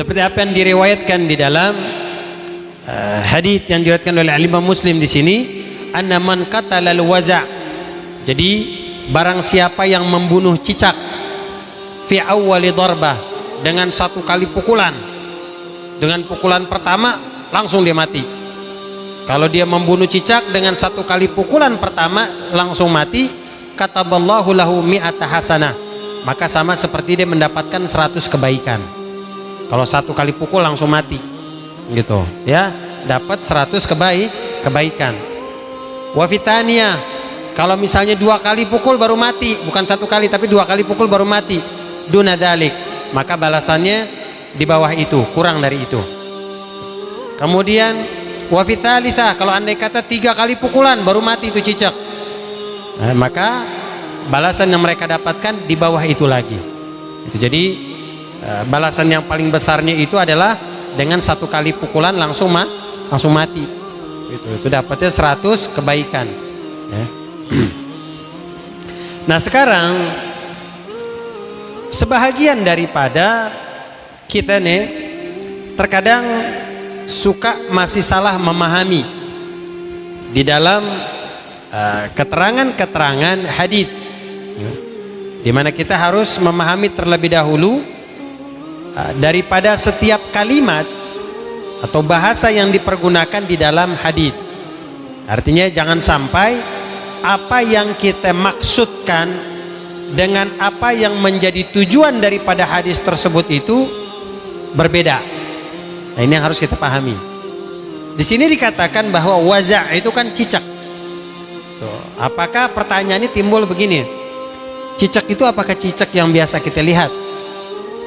Seperti apa yang diriwayatkan di dalam hadis yang diriwayatkan oleh Imam Muslim di sini, anna man qatala al-waza'. Jadi barang siapa yang membunuh cicak fi awwali darbah, dengan satu kali pukulan, dengan pukulan pertama langsung dia mati. Kalau dia membunuh cicak dengan satu kali pukulan pertama langsung mati, kataballahu lahu mi'ata hasanah, maka sama seperti dia mendapatkan 100 kebaikan. Kalau satu kali pukul langsung mati, gitu ya, dapat 100 kebaikan. Wa fitania, kalau misalnya 2 kali pukul baru mati, bukan 1 kali tapi 2 kali pukul baru mati, duna dalik, maka balasannya di bawah itu, kurang dari itu. Kemudian wa fitalitha, kalau andai kata 3 kali pukulan baru mati itu cicak, maka balasan yang mereka dapatkan di bawah itu lagi. Itu jadi balasan yang paling besarnya itu adalah dengan 1 kali pukulan langsung mati. Itu dapatnya 100 kebaikan. Ya. Nah sekarang sebahagian daripada kita nih terkadang suka masih salah memahami di dalam keterangan-keterangan hadits, di mana kita harus memahami terlebih dahulu daripada setiap kalimat atau bahasa yang dipergunakan di dalam hadits. Artinya jangan sampai apa yang kita maksudkan dengan apa yang menjadi tujuan daripada hadis tersebut itu berbeda. Nah, ini yang harus kita pahami. Di sini dikatakan bahwa waza' itu kan cicak. Tuh, apakah pertanyaannya timbul begini? Cicak itu apakah cicak yang biasa kita lihat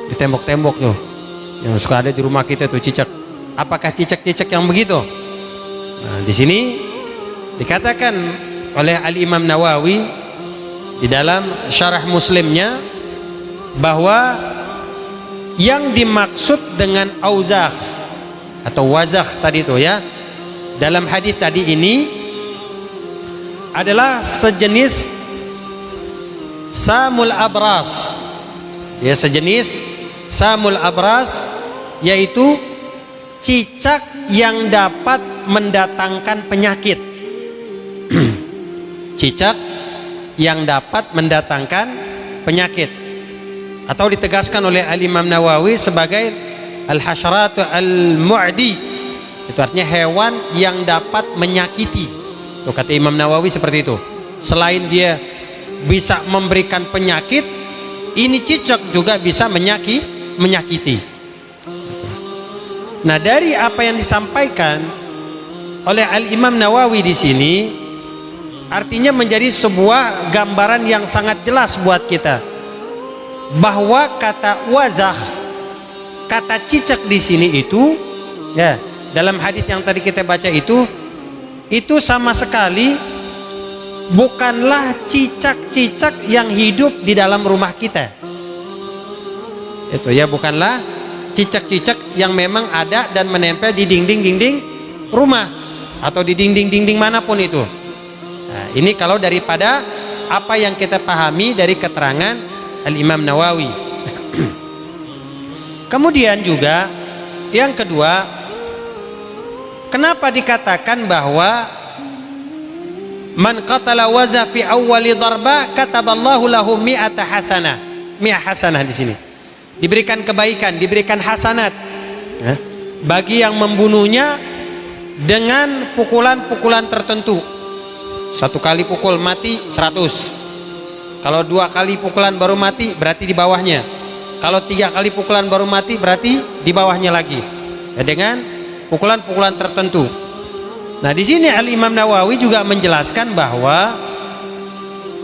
di tembok-tembok tuh, yang suka ada di rumah kita tuh cicak? Apakah cicak-cicak yang begitu? Nah, di sini dikatakan oleh Al-Imam Nawawi di dalam syarah Muslimnya bahwa yang dimaksud dengan auzakh atau wazakh tadi itu ya, dalam hadis tadi ini adalah sejenis samul abras. Ya, sejenis samul abras, yaitu cicak yang dapat mendatangkan penyakit. Cicak yang dapat mendatangkan penyakit, atau ditegaskan oleh Al-Imam Nawawi sebagai al-hasyarat al-mu'di, itu artinya hewan yang dapat menyakiti. Tuh, kata Imam Nawawi seperti itu. Selain dia bisa memberikan penyakit, ini cicak juga bisa menyakiti. Nah, dari apa yang disampaikan oleh Al-Imam Nawawi di sini, artinya menjadi sebuah gambaran yang sangat jelas buat kita bahwa kata wazakh, kata cicak di sini itu ya, dalam hadis yang tadi kita baca itu sama sekali bukanlah cicak-cicak yang hidup di dalam rumah kita. Itu ya, bukanlah cicak-cicak yang memang ada dan menempel di dinding-dinding rumah atau di dinding-dinding manapun itu. Nah, ini kalau daripada apa yang kita pahami dari keterangan Al-Imam Nawawi. Kemudian juga yang kedua, kenapa dikatakan bahwa man qatala waza fi awwali darbah kataballahu lahu mi'ata hasanah. Mi'ah hasanah di sini diberikan kebaikan, diberikan hasanat bagi yang membunuhnya dengan pukulan-pukulan tertentu. 1 kali pukul mati 100. Kalau 2 kali pukulan baru mati berarti di bawahnya. Kalau 3 kali pukulan baru mati berarti di bawahnya lagi. Ya, dengan pukulan-pukulan tertentu. Nah, di sini Al-Imam Nawawi juga menjelaskan bahwa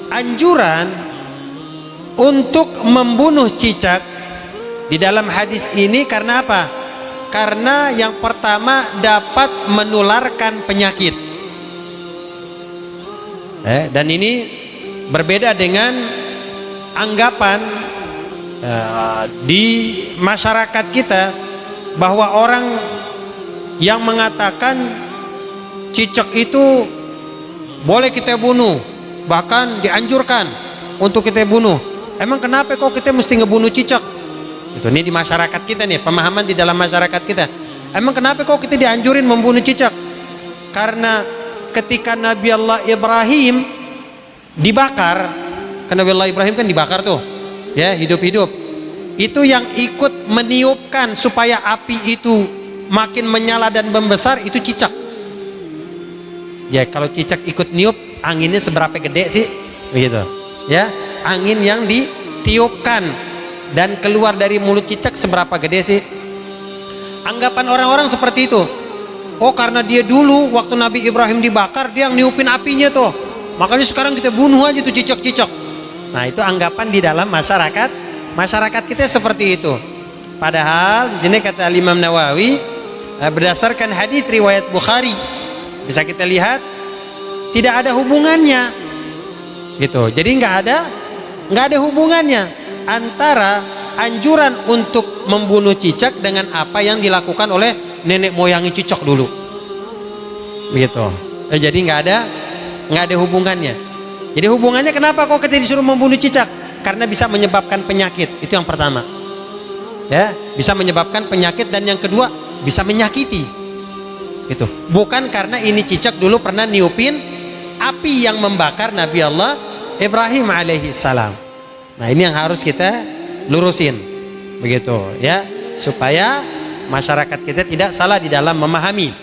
anjuran untuk membunuh cicak di dalam hadis ini karena apa? Karena yang pertama dapat menularkan penyakit. Dan ini berbeda dengan anggapan di masyarakat kita bahwa orang yang mengatakan cicak itu boleh kita bunuh, bahkan dianjurkan untuk kita bunuh. Emang kenapa kok kita mesti ngebunuh cicak? Itu ini di masyarakat kita nih, pemahaman di dalam masyarakat kita. Emang kenapa kok kita dianjurin membunuh cicak? Karena ketika Nabi Allah Ibrahim dibakar, kan Nabi Allah Ibrahim kan dibakar tuh, ya hidup-hidup. Itu yang ikut meniupkan supaya api itu makin menyala dan membesar itu cicak. Ya kalau cicak ikut niup, anginnya seberapa gede sih? Begitu. Ya, angin yang ditiupkan dan keluar dari mulut cicak seberapa gede sih? Anggapan orang-orang seperti itu. Oh karena dia dulu waktu Nabi Ibrahim dibakar dia yang niupin apinya tuh, makanya sekarang kita bunuh aja tuh cicak-cicak. Nah itu anggapan di dalam masyarakat kita seperti itu. Padahal di sini kata Imam Nawawi berdasarkan hadis riwayat Bukhari bisa kita lihat tidak ada hubungannya gitu. Jadi nggak ada hubungannya antara anjuran untuk membunuh cicak dengan apa yang dilakukan oleh nenek moyangnya cicak dulu, begitu. Jadi nggak ada hubungannya. Jadi hubungannya kenapa kok kita disuruh membunuh cicak? Karena bisa menyebabkan penyakit, itu yang pertama. Ya, bisa menyebabkan penyakit dan yang kedua bisa menyakiti. Itu bukan karena ini cicak dulu pernah niupin api yang membakar Nabi Allah Ibrahim alaihi salam. Nah ini yang harus kita lurusin, begitu ya, supaya masyarakat kita tidak salah di dalam memahami.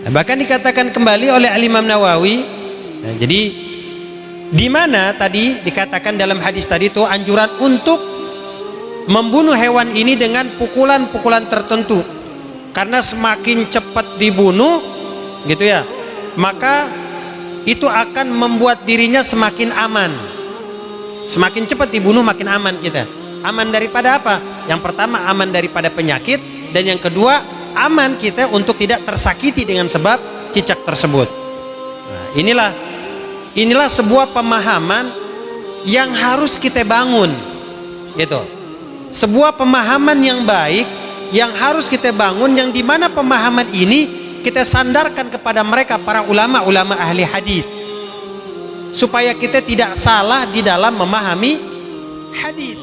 Nah, bahkan dikatakan kembali oleh Imam Nawawi. Nah, jadi di mana tadi dikatakan dalam hadis tadi itu anjuran untuk membunuh hewan ini dengan pukulan-pukulan tertentu, karena semakin cepat dibunuh, gitu ya, maka itu akan membuat dirinya semakin aman. Semakin cepat dibunuh makin aman kita. Aman daripada apa? Yang pertama aman daripada penyakit, dan yang kedua aman kita untuk tidak tersakiti dengan sebab cicak tersebut. Nah, inilah sebuah pemahaman yang harus kita bangun, gitu. Sebuah pemahaman yang baik yang harus kita bangun, yang dimana pemahaman ini kita sandarkan kepada mereka para ulama-ulama ahli hadis, supaya kita tidak salah di dalam memahami hadis.